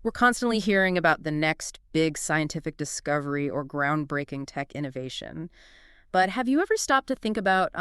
We're constantly hearing about the next big scientific discovery or groundbreaking tech innovation. But have you ever stopped to think about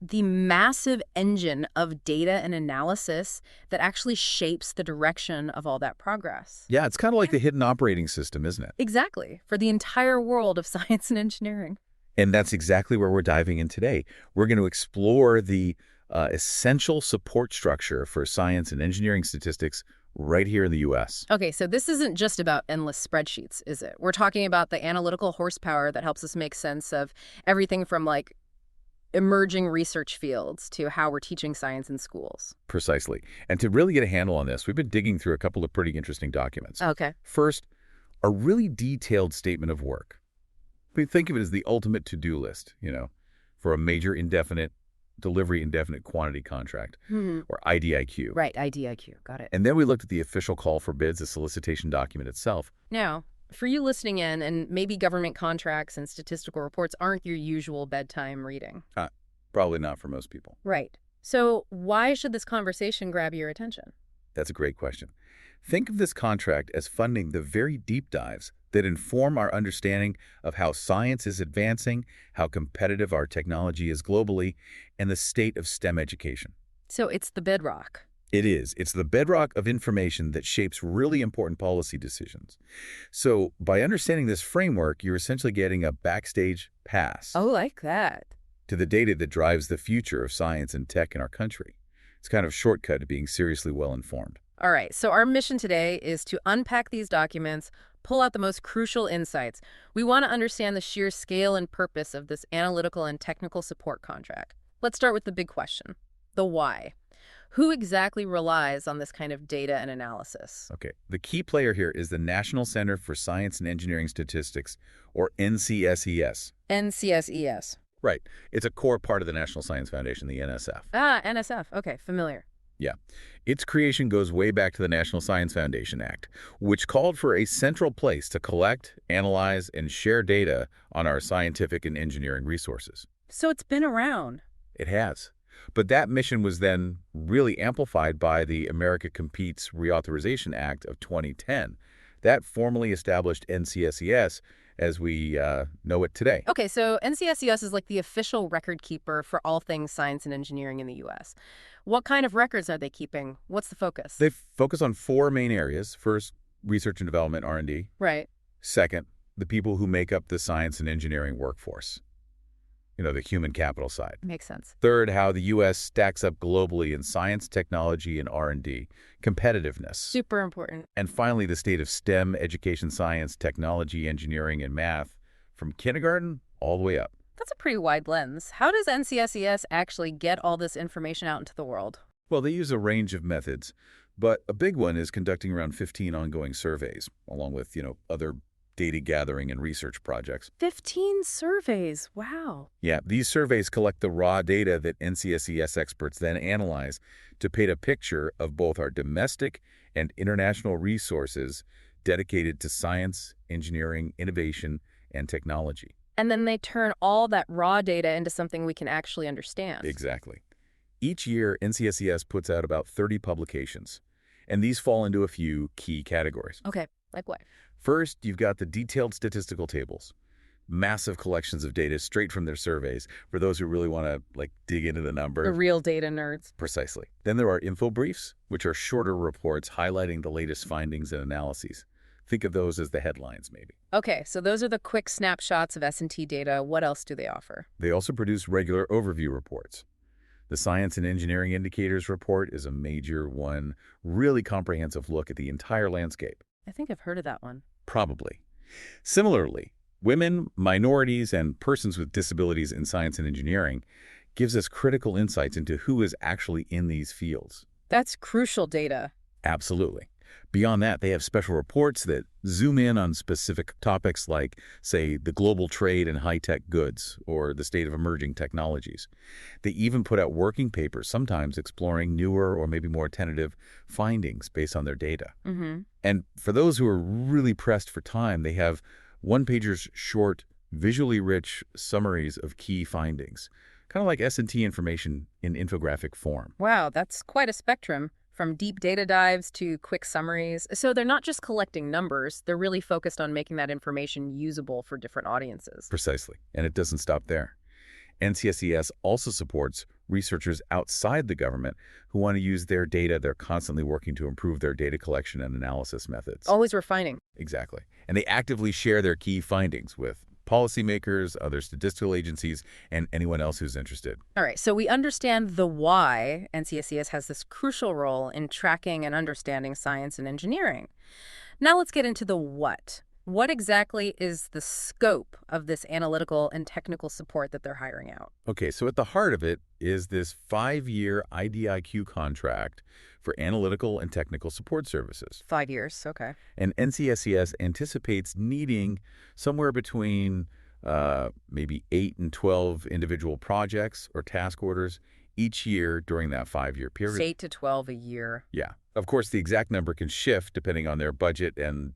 the massive engine of data and analysis that actually shapes the direction of all that progress? Yeah, it's kind of like the hidden operating system, isn't it? Exactly, for the entire world of science and engineering. And that's exactly where we're diving in today. We're going to explore the essential support structure for science and engineering statistics right here in the U.S. Okay, so this isn't just about endless spreadsheets, is it? We're talking about the analytical horsepower that helps us make sense of everything from, like, emerging research fields to how we're teaching science in schools. Precisely. And to really get a handle on this, we've been digging through a couple of pretty interesting documents. Okay. First, a really detailed statement of work. We think of it as the ultimate to-do list, for a major indefinite delivery indefinite quantity contract, or IDIQ. Right, IDIQ. Got it. And then we looked at the official call for bids, the solicitation document itself. Now, for you listening in, and maybe government contracts and statistical reports aren't your usual bedtime reading. Probably not for most people. Right. So why should this conversation grab your attention? That's a great question. Think of this contract as funding the very deep dives that inform our understanding of how science is advancing, how competitive our technology is globally, and the state of STEM education. So it's the bedrock. It is. It's the bedrock of information that shapes really important policy decisions. So by understanding this framework, you're essentially getting a backstage pass Oh, like that. to the data that drives the future of science and tech in our country. It's kind of a shortcut to being seriously well-informed. All right, so our mission today is to unpack these documents, pull out the most crucial insights. We want to understand the sheer scale and purpose of this analytical and technical support contract. Let's start with the big question, the why. Who exactly relies on this kind of data and analysis? Okay, the key player here is the National Center for Science and Engineering Statistics, or NCSES. NCSES. Right. It's a core part of the National Science Foundation, the NSF. Ah, NSF. Okay, familiar. Yeah. Its creation goes way back to the National Science Foundation Act, which called for a central place to collect, analyze, and share data on our scientific and engineering resources. So it's been around. It has. But that mission was then really amplified by the America Competes Reauthorization Act of 2010. That formally established NCSES as we know it today. Okay, so NCSES is like the official record keeper for all things science and engineering in the U.S. What kind of records are they keeping? What's the focus? They focus on four main areas. First, research and development, R&D. Right. Second, the people who make up the science and engineering workforce. The human capital side. Makes sense. Third, how the U.S. stacks up globally in science, technology, and R&D, competitiveness. Super important. And finally, the state of STEM, education, science, technology, engineering, and math, from kindergarten all the way up. That's a pretty wide lens. How does NCSES actually get all this information out into the world? Well, they use a range of methods, but a big one is conducting around 15 ongoing surveys, along with, other data gathering and research projects. 15 surveys. Wow. Yeah, these surveys collect the raw data that NCSES experts then analyze to paint a picture of both our domestic and international resources dedicated to science, engineering, innovation, and technology. And then they turn all that raw data into something we can actually understand. Exactly. Each year, NCSES puts out about 30 publications, and these fall into a few key categories. Okay, like what? First, you've got the detailed statistical tables, massive collections of data straight from their surveys for those who really want to dig into the numbers. The real data nerds. Precisely. Then there are info briefs, which are shorter reports highlighting the latest findings and analyses. Think of those as the headlines, maybe. Okay, so those are the quick snapshots of S&T data. What else do they offer? They also produce regular overview reports. The Science and Engineering Indicators Report is a major one, really comprehensive look at the entire landscape. I think I've heard of that one. Probably. Similarly, women, minorities, and persons with disabilities in science and engineering gives us critical insights into who is actually in these fields. That's crucial data. Absolutely. Beyond that, they have special reports that zoom in on specific topics like, say, the global trade in high-tech goods or the state of emerging technologies. They even put out working papers, sometimes exploring newer or maybe more tentative findings based on their data. And for those who are really pressed for time, they have one-pagers short, visually rich summaries of key findings, kind of like S&T information in infographic form. Wow, that's quite a spectrum. From deep data dives to quick summaries. So they're not just collecting numbers, they're really focused on making that information usable for different audiences. Precisely. And it doesn't stop there. NCSES also supports researchers outside the government who want to use their data. They're constantly working to improve their data collection and analysis methods. Always refining. Exactly. And they actively share their key findings with policymakers, other statistical agencies, and anyone else who's interested. All right, so we understand the why NCSES has this crucial role in tracking and understanding science and engineering. Now let's get into the what. What exactly is the scope of this analytical and technical support that they're hiring out? Okay, so at the heart of it is this 5-year IDIQ contract for analytical and technical support services. 5 years, okay. And NCSES anticipates needing somewhere between maybe 8 and 12 individual projects or task orders each year during that 5-year period. It's 8 to 12 a year. Yeah. Of course, the exact number can shift depending on their budget and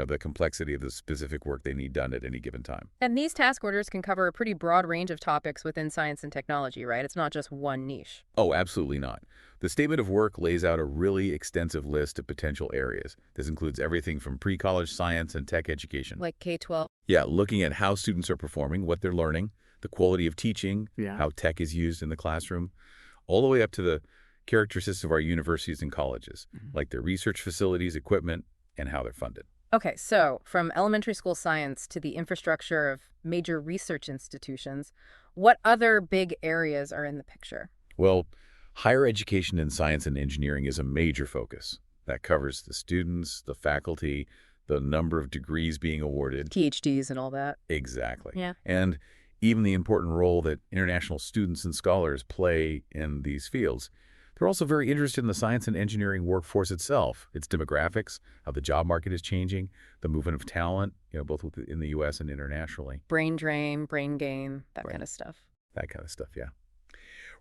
the complexity of the specific work they need done at any given time. And these task orders can cover a pretty broad range of topics within science and technology, right? It's not just one niche. Oh, absolutely not. The statement of work lays out a really extensive list of potential areas. This includes everything from pre-college science and tech education. Like K-12. Yeah, looking at how students are performing, what they're learning, the quality of teaching, how tech is used in the classroom, all the way up to the characteristics of our universities and colleges, like their research facilities, equipment, and how they're funded. Okay, so from elementary school science to the infrastructure of major research institutions, what other big areas are in the picture? Well, higher education in science and engineering is a major focus. That covers the students, the faculty, the number of degrees being awarded. PhDs and all that. Exactly. Yeah. And even the important role that international students and scholars play in these fields. They're also very interested in the science and engineering workforce itself, its demographics, how the job market is changing, the movement of talent, both in the U.S. and internationally. Brain drain, brain gain, that kind of stuff. That kind of stuff, yeah.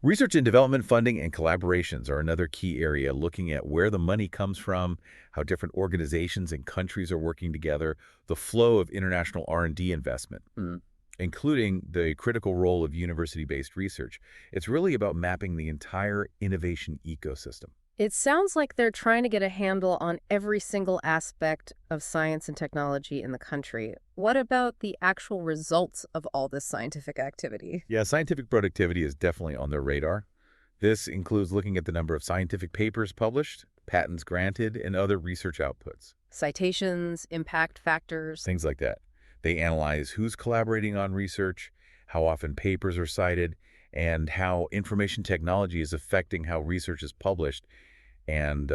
Research and development funding and collaborations are another key area, looking at where the money comes from, how different organizations and countries are working together, the flow of international R&D investment. Including the critical role of university-based research. It's really about mapping the entire innovation ecosystem. It sounds like they're trying to get a handle on every single aspect of science and technology in the country. What about the actual results of all this scientific activity? Yeah, scientific productivity is definitely on their radar. This includes looking at the number of scientific papers published, patents granted, and other research outputs. Citations, impact factors. Things like that. They analyze who's collaborating on research, how often papers are cited, and how information technology is affecting how research is published and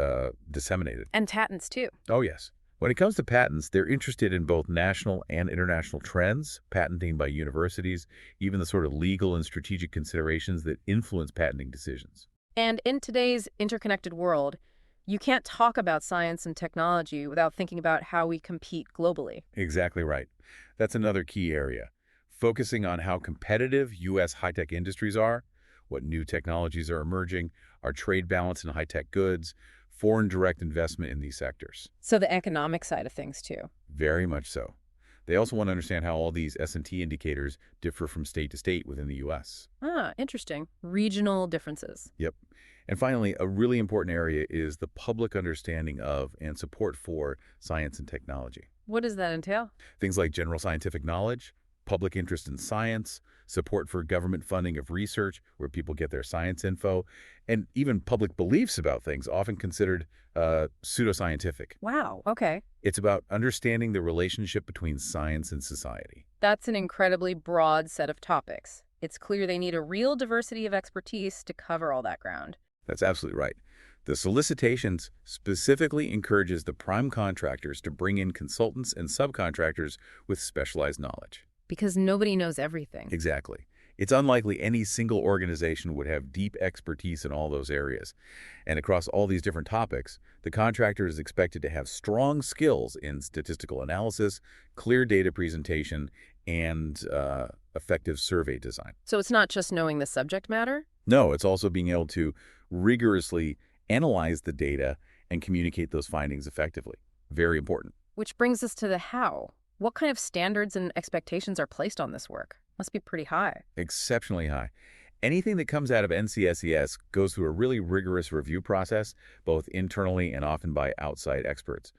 disseminated. And patents, too. Oh, yes. When it comes to patents, they're interested in both national and international trends, patenting by universities, even the sort of legal and strategic considerations that influence patenting decisions. And in today's interconnected world, you can't talk about science and technology without thinking about how we compete globally. Exactly right. That's another key area. Focusing on how competitive U.S. high-tech industries are, what new technologies are emerging, our trade balance in high-tech goods, foreign direct investment in these sectors. So the economic side of things, too. Very much so. They also want to understand how all these S&T indicators differ from state to state within the U.S. Ah, interesting. Regional differences. Yep. And finally, a really important area is the public understanding of and support for science and technology. What does that entail? Things like general scientific knowledge, public interest in science, support for government funding of research where people get their science info, and even public beliefs about things often considered pseudoscientific. Wow, okay. It's about understanding the relationship between science and society. That's an incredibly broad set of topics. It's clear they need a real diversity of expertise to cover all that ground. That's absolutely right. The solicitations specifically encourages the prime contractors to bring in consultants and subcontractors with specialized knowledge. Because nobody knows everything. Exactly. It's unlikely any single organization would have deep expertise in all those areas. And across all these different topics, the contractor is expected to have strong skills in statistical analysis, clear data presentation, and effective survey design. So it's not just knowing the subject matter? No, it's also being able to rigorously analyze the data and communicate those findings effectively. Very important. Which brings us to the how. What kind of standards and expectations are placed on this work? Must be pretty high. Exceptionally high. Anything that comes out of NCSES goes through a really rigorous review process, both internally and often by outside experts.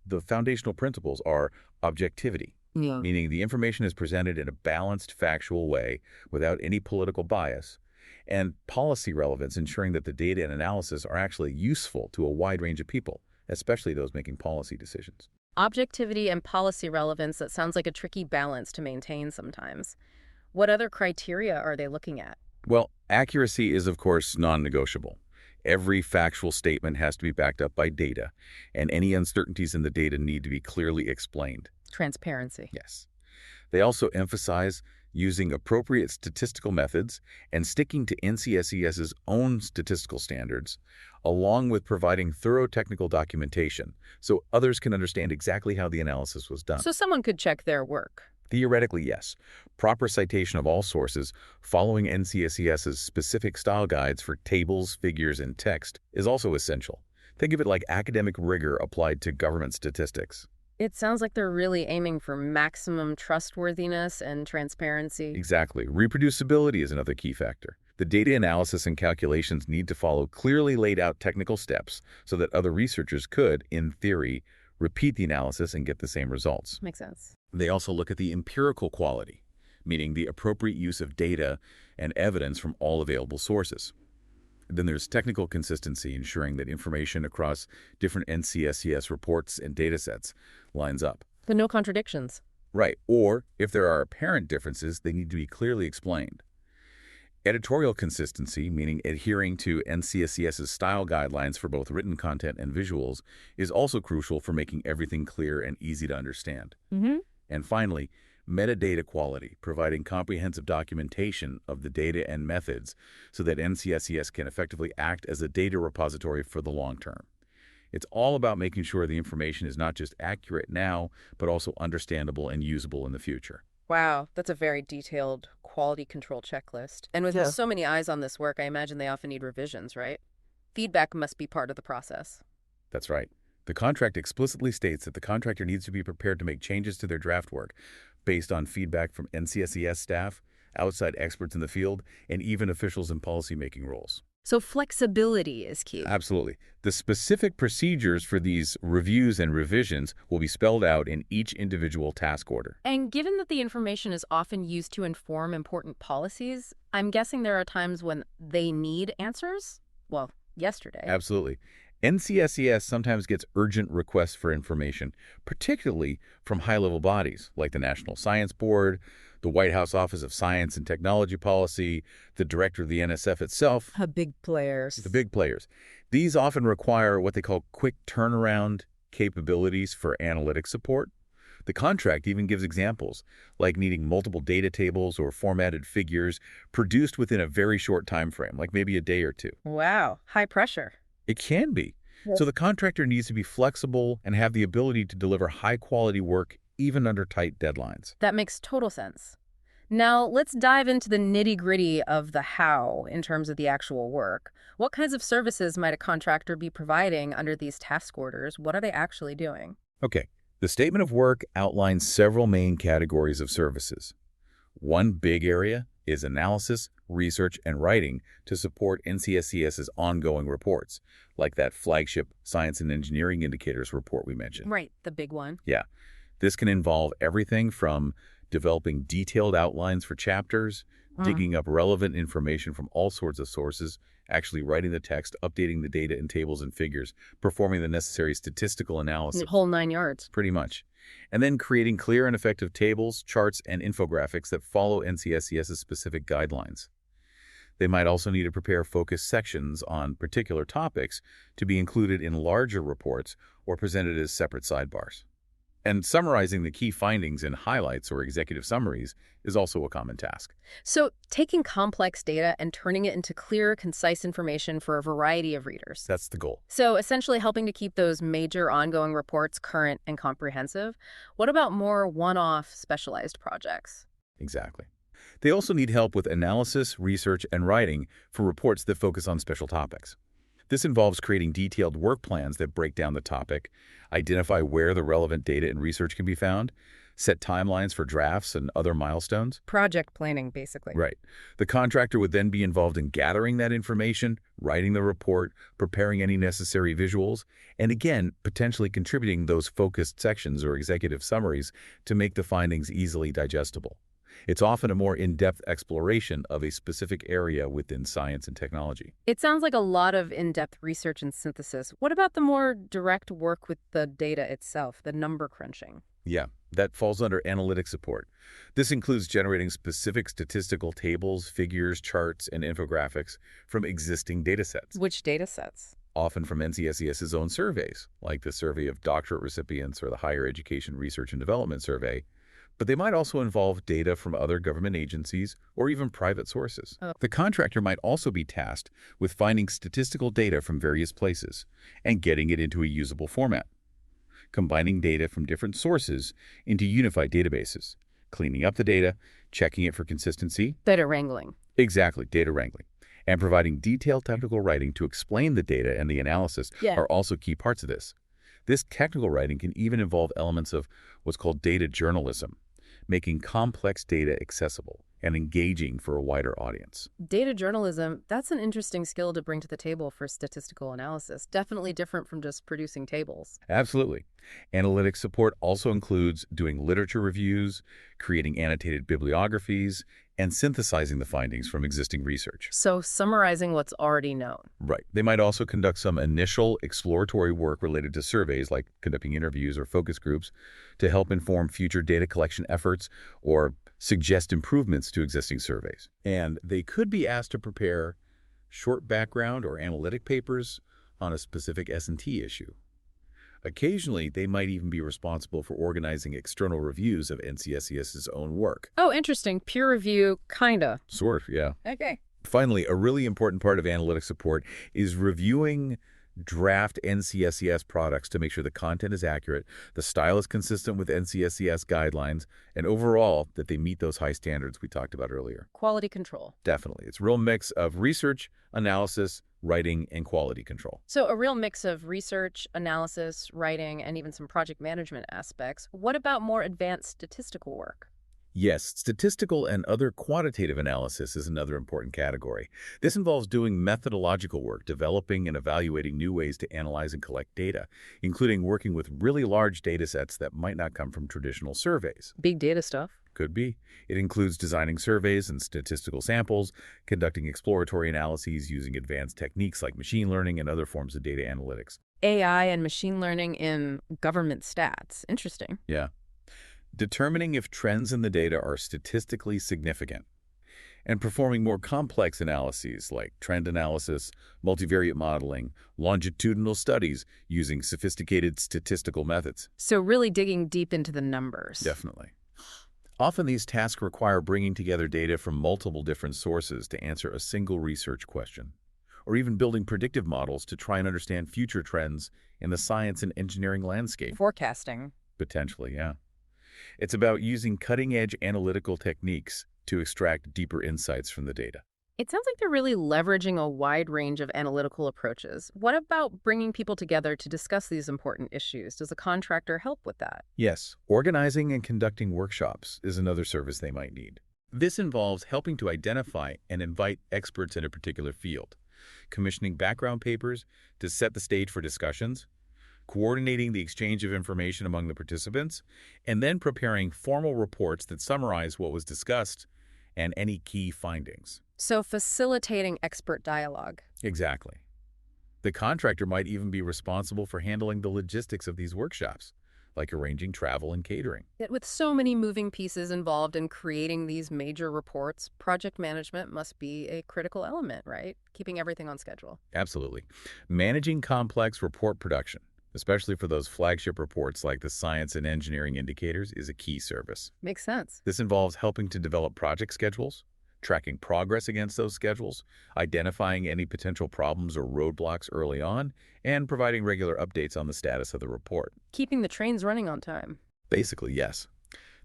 The foundational principles are objectivity, Yeah. meaning the information is presented in a balanced, factual way without any political bias, and policy relevance, ensuring that the data and analysis are actually useful to a wide range of people, especially those making policy decisions. Objectivity and policy relevance, that sounds like a tricky balance to maintain sometimes. What other criteria are they looking at? Well, accuracy is, of course, non-negotiable. Every factual statement has to be backed up by data, and any uncertainties in the data need to be clearly explained. Transparency. Yes. They also emphasize using appropriate statistical methods and sticking to NCSES's own statistical standards, along with providing thorough technical documentation so others can understand exactly how the analysis was done. So someone could check their work. Theoretically, yes. Proper citation of all sources following NCSES's specific style guides for tables, figures, and text is also essential. Think of it like academic rigor applied to government statistics. It sounds like they're really aiming for maximum trustworthiness and transparency. Exactly. Reproducibility is another key factor. The data analysis and calculations need to follow clearly laid out technical steps so that other researchers could, in theory, repeat the analysis and get the same results. Makes sense. They also look at the empirical quality, meaning the appropriate use of data and evidence from all available sources. Then there's technical consistency, ensuring that information across different NCSES reports and datasets lines up. But no contradictions. Right, or if there are apparent differences, they need to be clearly explained. Editorial consistency, meaning adhering to NCSES's style guidelines for both written content and visuals, is also crucial for making everything clear and easy to understand. And finally, metadata quality, providing comprehensive documentation of the data and methods so that NCSES can effectively act as a data repository for the long term. It's all about making sure the information is not just accurate now, but also understandable and usable in the future. Wow, that's a very detailed quality control checklist. And with so many eyes on this work, I imagine they often need revisions, right? Feedback must be part of the process. That's right. The contract explicitly states that the contractor needs to be prepared to make changes to their draft work based on feedback from NCSES staff, outside experts in the field, and even officials in policymaking roles. So flexibility is key. Absolutely. The specific procedures for these reviews and revisions will be spelled out in each individual task order. And given that the information is often used to inform important policies, I'm guessing there are times when they need answers? Well, yesterday. Absolutely. NCSES sometimes gets urgent requests for information, particularly from high-level bodies like the National Science Board, the White House Office of Science and Technology Policy, the director of the NSF itself. Big players. The big players. These often require what they call quick turnaround capabilities for analytic support. The contract even gives examples, like needing multiple data tables or formatted figures produced within a very short time frame, like maybe a day or two. Wow, high pressure. It can be. So the contractor needs to be flexible and have the ability to deliver high-quality work even under tight deadlines. That makes total sense. Now, let's dive into the nitty-gritty of the how in terms of the actual work. What kinds of services might a contractor be providing under these task orders? What are they actually doing? Okay, the statement of work outlines several main categories of services. One big area is analysis, research, and writing to support NCSES's ongoing reports, like that flagship Science and Engineering Indicators report we mentioned. Right, the big one. Yeah. This can involve everything from developing detailed outlines for chapters, digging up relevant information from all sorts of sources, actually writing the text, updating the data in tables and figures, performing the necessary statistical analysis. The whole 9 yards. Pretty much. And then creating clear and effective tables, charts, and infographics that follow NCSES's specific guidelines. They might also need to prepare focused sections on particular topics to be included in larger reports or presented as separate sidebars. And summarizing the key findings in highlights or executive summaries is also a common task. So taking complex data and turning it into clear, concise information for a variety of readers. That's the goal. So essentially helping to keep those major ongoing reports current and comprehensive. What about more one-off specialized projects? Exactly. They also need help with analysis, research, and writing for reports that focus on special topics. This involves creating detailed work plans that break down the topic, identify where the relevant data and research can be found, set timelines for drafts and other milestones. Project planning, basically. Right. The contractor would then be involved in gathering that information, writing the report, preparing any necessary visuals, and again, potentially contributing those focused sections or executive summaries to make the findings easily digestible. It's often a more in-depth exploration of a specific area within science and technology. It sounds like a lot of in-depth research and synthesis. What about the more direct work with the data itself, the number crunching? Yeah, that falls under analytic support. This includes generating specific statistical tables, figures, charts, and infographics from existing data sets, Which data sets? often from NCSES's own surveys, like the Survey of Doctorate Recipients or the Higher Education Research and Development Survey, but they might also involve data from other government agencies or even private sources. Oh. The contractor might also be tasked with finding statistical data from various places and getting it into a usable format, combining data from different sources into unified databases, cleaning up the data, checking it for consistency. Data wrangling. Exactly, data wrangling. And providing detailed technical writing to explain the data and the analysis are also key parts of this. This technical writing can even involve elements of what's called data journalism, making complex data accessible and engaging for a wider audience. Data journalism, that's an interesting skill to bring to the table for statistical analysis. Definitely different from just producing tables. Absolutely. Analytic support also includes doing literature reviews, creating annotated bibliographies, and synthesizing the findings from existing research. So summarizing what's already known. Right. They might also conduct some initial exploratory work related to surveys, like conducting interviews or focus groups, to help inform future data collection efforts or suggest improvements to existing surveys. And they could be asked to prepare short background or analytic papers on a specific S&T issue. Occasionally, they might even be responsible for organizing external reviews of NCSES's own work. Oh, interesting. Peer review, kinda. Sort of, yeah. Okay. Finally, a really important part of analytic support is reviewing draft NCSES products to make sure the content is accurate, the style is consistent with NCSES guidelines, and overall that they meet those high standards we talked about earlier. Quality control. Definitely. It's a real mix of research, analysis, writing, and quality control. So a real mix of research, analysis, writing, and even some project management aspects. What about more advanced statistical work? Yes, statistical and other quantitative analysis is another important category. This involves doing methodological work, developing and evaluating new ways to analyze and collect data, including working with really large data sets that might not come from traditional surveys. Big data stuff. Could be. It includes designing surveys and statistical samples, conducting exploratory analyses using advanced techniques like machine learning and other forms of data analytics. AI and machine learning in government stats. Interesting. Yeah. Determining if trends in the data are statistically significant, and performing more complex analyses like trend analysis, multivariate modeling, longitudinal studies using sophisticated statistical methods. So really digging deep into the numbers. Definitely. Often these tasks require bringing together data from multiple different sources to answer a single research question, or even building predictive models to try and understand future trends in the science and engineering landscape. Forecasting. Potentially, yeah. It's about using cutting-edge analytical techniques to extract deeper insights from the data. It sounds like they're really leveraging a wide range of analytical approaches. What about bringing people together to discuss these important issues? Does a contractor help with that? Yes, organizing and conducting workshops is another service they might need. This involves helping to identify and invite experts in a particular field, commissioning background papers to set the stage for discussions, coordinating the exchange of information among the participants, and then preparing formal reports that summarize what was discussed and any key findings. So facilitating expert dialogue. Exactly. The contractor might even be responsible for handling the logistics of these workshops, like arranging travel and catering. Yet with so many moving pieces involved in creating these major reports, project management must be a critical element, right? Keeping everything on schedule. Absolutely. Managing complex report production, especially for those flagship reports like the science and engineering indicators, is a key service. Makes sense. This involves helping to develop project schedules, tracking progress against those schedules, identifying any potential problems or roadblocks early on, and providing regular updates on the status of the report. Keeping the trains running on time. Basically, yes.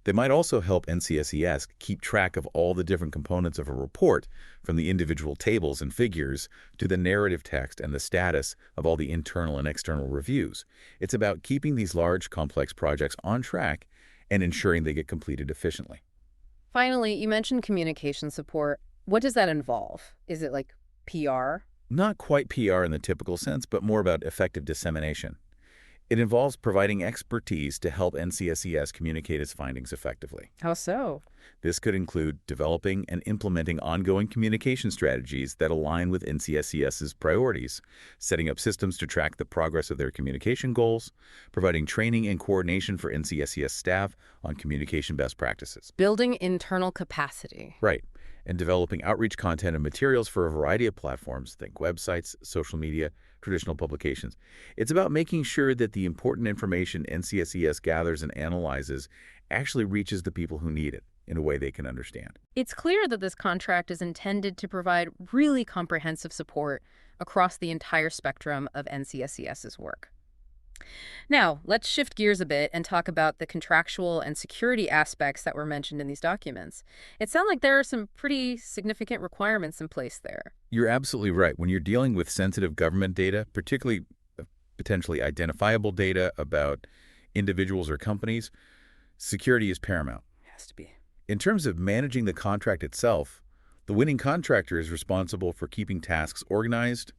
They might also help NCSES keep track of all the different components of a report, from the individual tables and figures to the narrative text and the status of all the internal and external reviews. It's about keeping these large, complex projects on track and ensuring they get completed efficiently. Finally, you mentioned communication support. What does that involve? Is it like PR? Not quite PR in the typical sense, but more about effective dissemination. It involves providing expertise to help NCSES communicate its findings effectively. How so? This could include developing and implementing ongoing communication strategies that align with NCSES's priorities, setting up systems to track the progress of their communication goals, providing training and coordination for NCSES staff on communication best practices. Building internal capacity. Right. And developing outreach content and materials for a variety of platforms, think websites, social media, traditional publications. It's about making sure that the important information NCSES gathers and analyzes actually reaches the people who need it in a way they can understand. It's clear that this contract is intended to provide really comprehensive support across the entire spectrum of NCSES's work. Now, let's shift gears a bit and talk about the contractual and security aspects that were mentioned in these documents. It sounds like there are some pretty significant requirements in place there. You're absolutely right. When you're dealing with sensitive government data, particularly potentially identifiable data about individuals or companies, security is paramount. Has to be. In terms of managing the contract itself, the winning contractor is responsible for keeping tasks organized,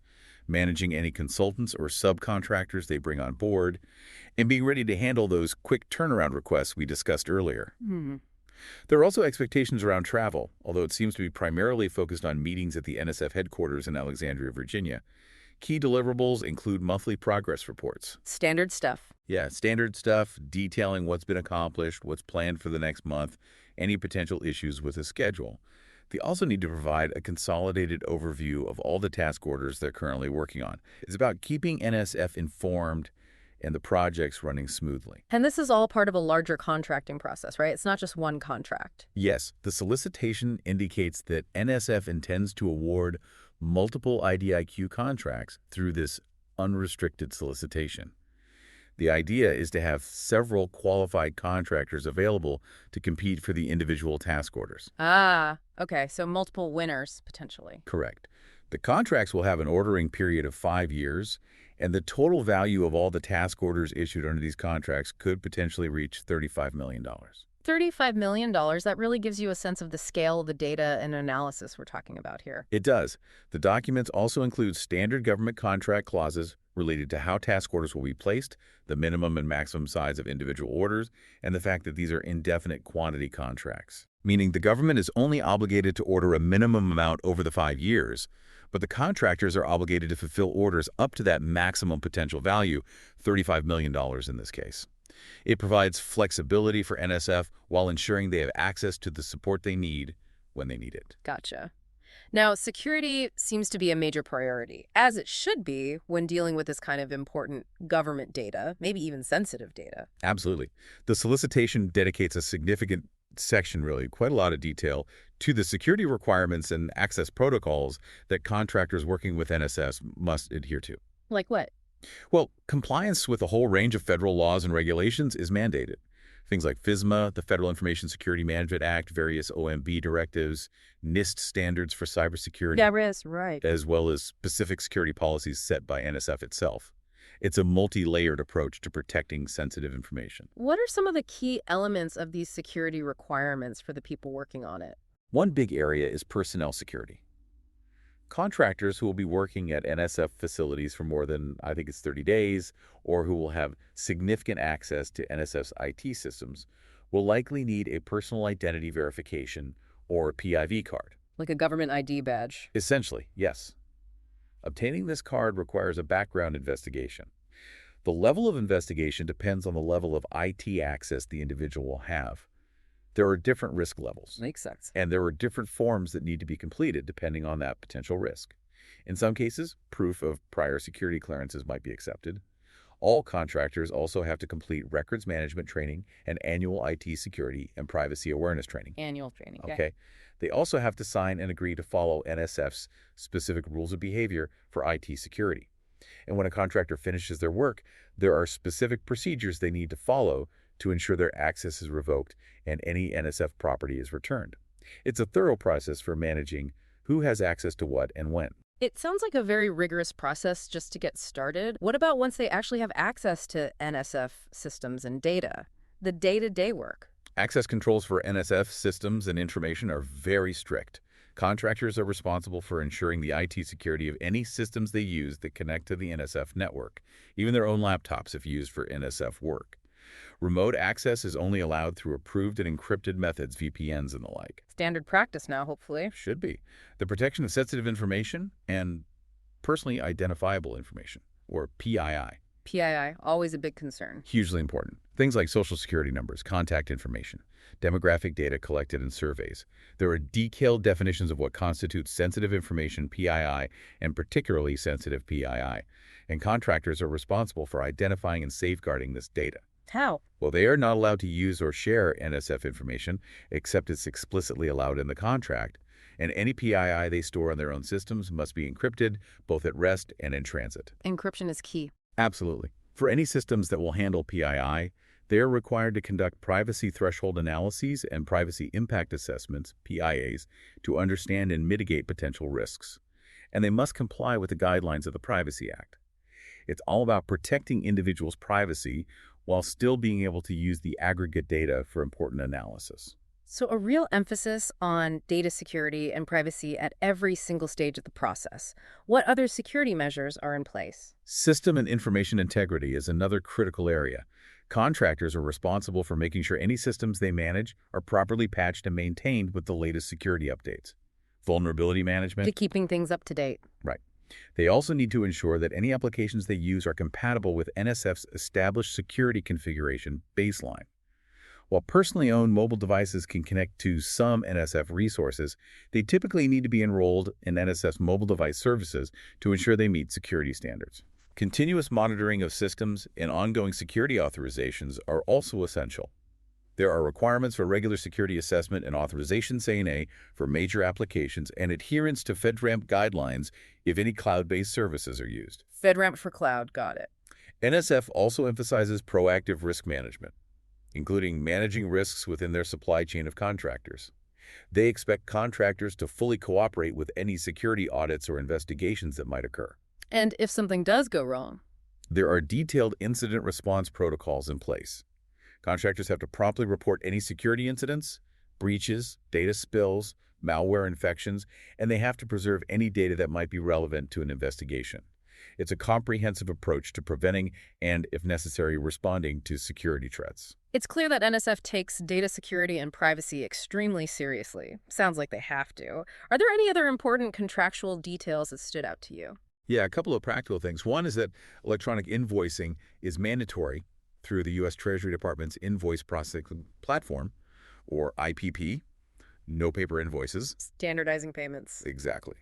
managing any consultants or subcontractors they bring on board, and being ready to handle those quick turnaround requests we discussed earlier. There are also expectations around travel, although it seems to be primarily focused on meetings at the NSF headquarters in Alexandria, Virginia. Key deliverables include monthly progress reports. Standard stuff. Yeah, standard stuff, detailing what's been accomplished, what's planned for the next month, any potential issues with the schedule. They also need to provide a consolidated overview of all the task orders they're currently working on. It's about keeping NSF informed and the projects running smoothly. And this is all part of a larger contracting process, right? It's not just one contract. Yes, the solicitation indicates that NSF intends to award multiple IDIQ contracts through this unrestricted solicitation. The idea is to have several qualified contractors available to compete for the individual task orders. Ah, okay. So multiple winners, potentially. Correct. The contracts will have an ordering period of 5 years, and the total value of all the task orders issued under these contracts could potentially reach $35 million. $35 million, that really gives you a sense of the scale of the data and analysis we're talking about here. It does. The documents also include standard government contract clauses related to how task orders will be placed, the minimum and maximum size of individual orders, and the fact that these are indefinite quantity contracts, meaning the government is only obligated to order a minimum amount over the 5 years, but the contractors are obligated to fulfill orders up to that maximum potential value, $35 million in this case. It provides flexibility for NSF while ensuring they have access to the support they need when they need it. Gotcha. Now, security seems to be a major priority, as it should be when dealing with this kind of important government data, maybe even sensitive data. Absolutely. The solicitation dedicates a significant section, really, quite a lot of detail, to the security requirements and access protocols that contractors working with NSF must adhere to. Like what? Well, compliance with a whole range of federal laws and regulations is mandated. Things like FISMA, the Federal Information Security Management Act, various OMB directives, NIST standards for cybersecurity. Yeah, right. As well as specific security policies set by NSF itself. It's a multi-layered approach to protecting sensitive information. What are some of the key elements of these security requirements for the people working on it? One big area is personnel security. Contractors who will be working at NSF facilities for more than, I think it's 30 days, or who will have significant access to NSF's IT systems, will likely need a personal identity verification or PIV card. Like a government ID badge. Essentially, yes. Obtaining this card requires a background investigation. The level of investigation depends on the level of IT access the individual will have. There are different risk levels. Makes sense. And there are different forms that need to be completed depending on that potential risk. In some cases, proof of prior security clearances might be accepted. All contractors also have to complete records management training and annual IT security and privacy awareness training. Annual training. Okay. They also have to sign and agree to follow NSF's specific rules of behavior for IT security. And when a contractor finishes their work, there are specific procedures they need to follow to ensure their access is revoked and any NSF property is returned. It's a thorough process for managing who has access to what and when. It sounds like a very rigorous process just to get started. What about once they actually have access to NSF systems and data? the day-to-day work. Access controls for NSF systems and information are very strict. Contractors are responsible for ensuring the IT security of any systems they use that connect to the NSF network, even their own laptops if used for NSF work. Remote access is only allowed through approved and encrypted methods, VPNs and the like. Standard practice now, hopefully. Should be. The protection of sensitive information and personally identifiable information, or PII. PII, always a big concern. Hugely important. Things like social security numbers, contact information, demographic data collected in surveys. There are detailed definitions of what constitutes sensitive information, PII, and particularly sensitive PII. And contractors are responsible for identifying and safeguarding this data. How? Well, they are not allowed to use or share NSF information, except it's explicitly allowed in the contract, and any PII they store on their own systems must be encrypted, both at rest and in transit. Encryption is key. Absolutely. For any systems that will handle PII, they are required to conduct privacy threshold analyses and privacy impact assessments, PIAs, to understand and mitigate potential risks. And they must comply with the guidelines of the Privacy Act. It's all about protecting individuals' privacy while still being able to use the aggregate data for important analysis. So a real emphasis on data security and privacy at every single stage of the process. What other security measures are in place? System and information integrity is another critical area. Contractors are responsible for making sure any systems they manage are properly patched and maintained with the latest security updates. Vulnerability management. To keeping things up to date. Right. They also need to ensure that any applications they use are compatible with NSF's established security configuration baseline. While personally owned mobile devices can connect to some NSF resources, they typically need to be enrolled in NSF's mobile device services to ensure they meet security standards. Continuous monitoring of systems and ongoing security authorizations are also essential. There are requirements for regular security assessment and authorization (A&A) for major applications and adherence to FedRAMP guidelines if any cloud-based services are used. FedRAMP for cloud, got it. NSF also emphasizes proactive risk management, including managing risks within their supply chain of contractors. They expect contractors to fully cooperate with any security audits or investigations that might occur. And if something does go wrong? There are detailed incident response protocols in place. Contractors have to promptly report any security incidents, breaches, data spills, malware infections, and they have to preserve any data that might be relevant to an investigation. It's a comprehensive approach to preventing and, if necessary, responding to security threats. It's clear that NSF takes data security and privacy extremely seriously. Sounds like they have to. Are there any other important contractual details that stood out to you? Yeah, a couple of practical things. One is that electronic invoicing is mandatory through the U.S. Treasury Department's Invoice Processing Platform, or IPP, no paper invoices. Standardizing payments. Exactly.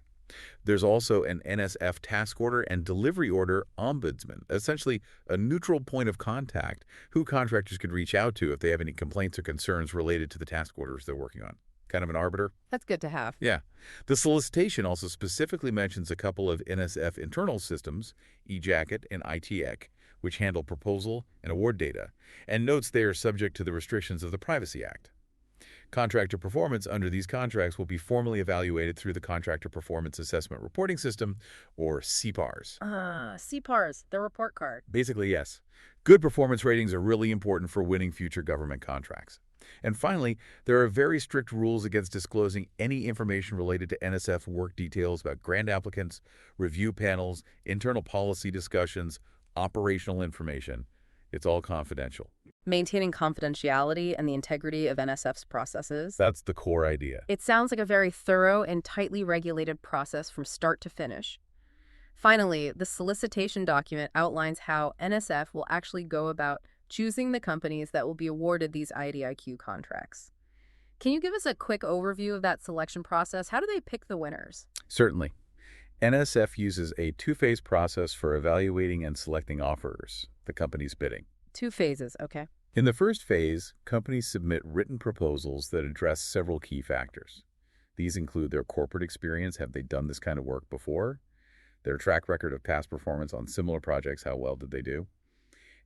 There's also an NSF task order and delivery order ombudsman, essentially a neutral point of contact who contractors could reach out to if they have any complaints or concerns related to the task orders they're working on. Kind of an arbiter. That's good to have. Yeah. The solicitation also specifically mentions a couple of NSF internal systems, eJacket and ITIQ, which handle proposal and award data, and notes they are subject to the restrictions of the Privacy Act. Contractor performance under these contracts will be formally evaluated through the Contractor Performance Assessment Reporting System, or CPARS. CPARS, the report card. Basically, yes. Good performance ratings are really important for winning future government contracts. And finally, there are very strict rules against disclosing any information related to NSF work details about grant applicants, review panels, internal policy discussions, operational information. It's all confidential. Maintaining confidentiality and the integrity of NSF's processes. That's the core idea. It sounds like a very thorough and tightly regulated process from start to finish. Finally, the solicitation document outlines how NSF will actually go about choosing the companies that will be awarded these IDIQ contracts. Can you give us a quick overview of that selection process? How do they pick the winners? Certainly. NSF uses a two-phase process for evaluating and selecting offers, the company's bidding. 2 phases, okay. In the first phase, companies submit written proposals that address several key factors. These include their corporate experience, have they done this kind of work before? Their track record of past performance on similar projects, how well did they do?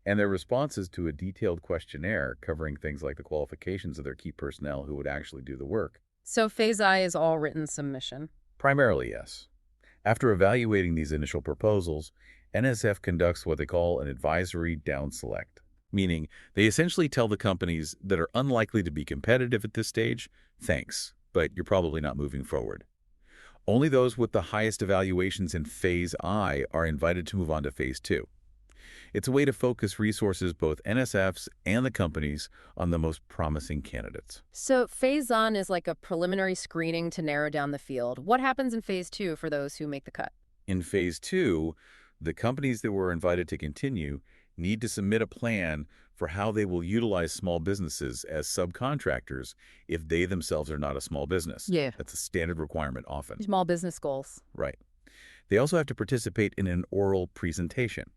And their responses to a detailed questionnaire covering things like the qualifications of their key personnel who would actually do the work. So phase I is all written submission. Primarily, yes. After evaluating these initial proposals, NSF conducts what they call an advisory down select, meaning they essentially tell the companies that are unlikely to be competitive at this stage, thanks, but you're probably not moving forward. Only those with the highest evaluations in Phase I are invited to move on to Phase II. It's a way to focus resources, both NSFs and the companies, on the most promising candidates. So phase on is like a preliminary screening to narrow down the field. What happens in phase two for those who make the cut? In Phase II, the companies that were invited to continue need to submit a plan for how they will utilize small businesses as subcontractors if they themselves are not a small business. Yeah. That's a standard requirement often. Small business goals. Right. They also have to participate in an oral presentation.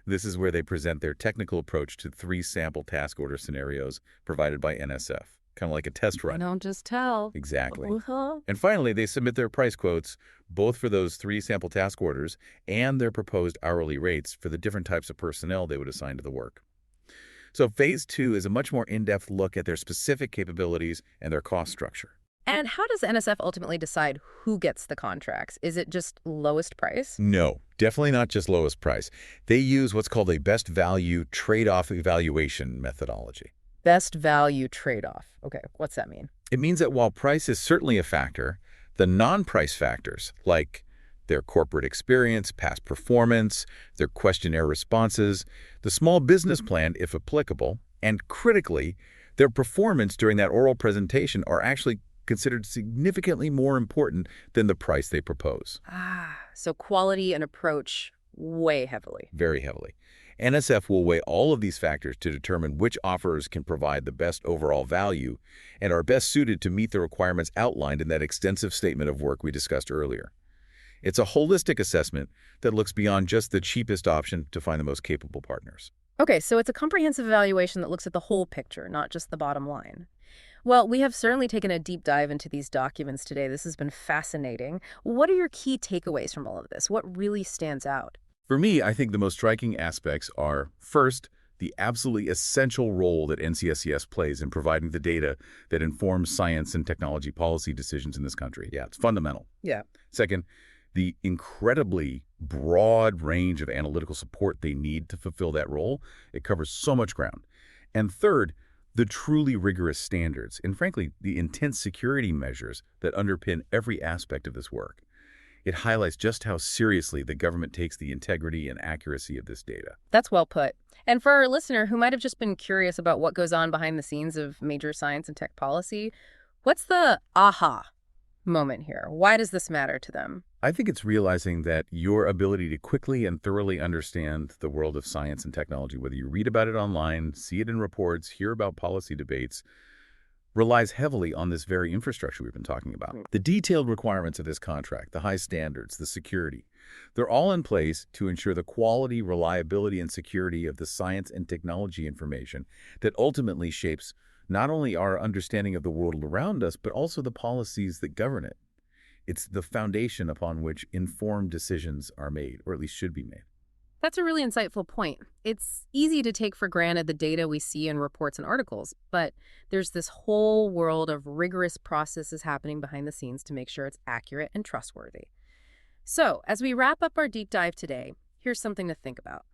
This is where they present their technical approach to 3 sample task order scenarios provided by NSF, kind of like a test I run. don't just tell. Exactly. Uh-huh. And finally, they submit their price quotes, both for those 3 sample task orders and their proposed hourly rates for the different types of personnel they would assign to the work. So Phase 2 is a much more in-depth look at their specific capabilities and their cost structure. And how does NSF ultimately decide who gets the contracts? Is it just lowest price? No, definitely not just lowest price. They use what's called a best value trade-off evaluation methodology. Best value trade-off. Okay, what's that mean? It means that while price is certainly a factor, the non-price factors, like their corporate experience, past performance, their questionnaire responses, the small business plan, if applicable, and critically, their performance during that oral presentation are actually considered significantly more important than the price they propose. So quality and approach way heavily. Very heavily. NSF will weigh all of these factors to determine which offers can provide the best overall value and are best suited to meet the requirements outlined in that extensive statement of work we discussed earlier. It's a holistic assessment that looks beyond just the cheapest option to find the most capable partners. Okay, so it's a comprehensive evaluation that looks at the whole picture, not just the bottom line. Well, we have certainly taken a deep dive into these documents today. This has been fascinating. What are your key takeaways from all of this? What really stands out? For me, I think the most striking aspects are, first, the absolutely essential role that NCSCS plays in providing the data that informs science and technology policy decisions in this country. Yeah, it's fundamental. Yeah. Second, the incredibly broad range of analytical support they need to fulfill that role. It covers so much ground. And third, the truly rigorous standards and, frankly, the intense security measures that underpin every aspect of this work. It highlights just how seriously the government takes the integrity and accuracy of this data. That's well put. And for our listener who might have just been curious about what goes on behind the scenes of major science and tech policy, what's the aha moment here? Why does this matter to them? I think it's realizing that your ability to quickly and thoroughly understand the world of science and technology, whether you read about it online, see it in reports, hear about policy debates, relies heavily on this very infrastructure we've been talking about. The detailed requirements of this contract, the high standards, the security, they're all in place to ensure the quality, reliability, and security of the science and technology information that ultimately shapes not only our understanding of the world around us, but also the policies that govern it. It's the foundation upon which informed decisions are made, or at least should be made. That's a really insightful point. It's easy to take for granted the data we see in reports and articles, but there's this whole world of rigorous processes happening behind the scenes to make sure it's accurate and trustworthy. So, as we wrap up our deep dive today, here's something to think about.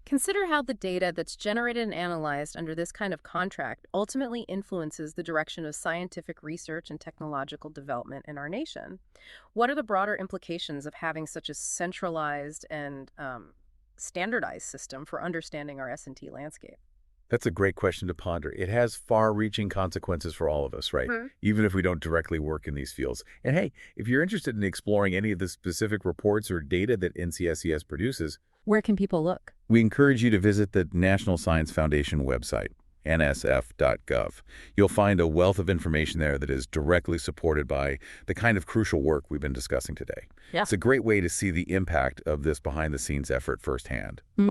Consider how the data that's generated and analyzed under this kind of contract ultimately influences the direction of scientific research and technological development in our nation. What are the broader implications of having such a centralized and standardized system for understanding our S&T landscape? That's a great question to ponder. It has far-reaching consequences for all of us, right? Even if we don't directly work in these fields. And hey, if you're interested in exploring any of the specific reports or data that NCSCS produces, Where can people look? we encourage you to visit the National Science Foundation website, nsf.gov. You'll find a wealth of information there that is directly supported by the kind of crucial work we've been discussing today. Yeah. It's a great way to see the impact of this behind-the-scenes effort firsthand.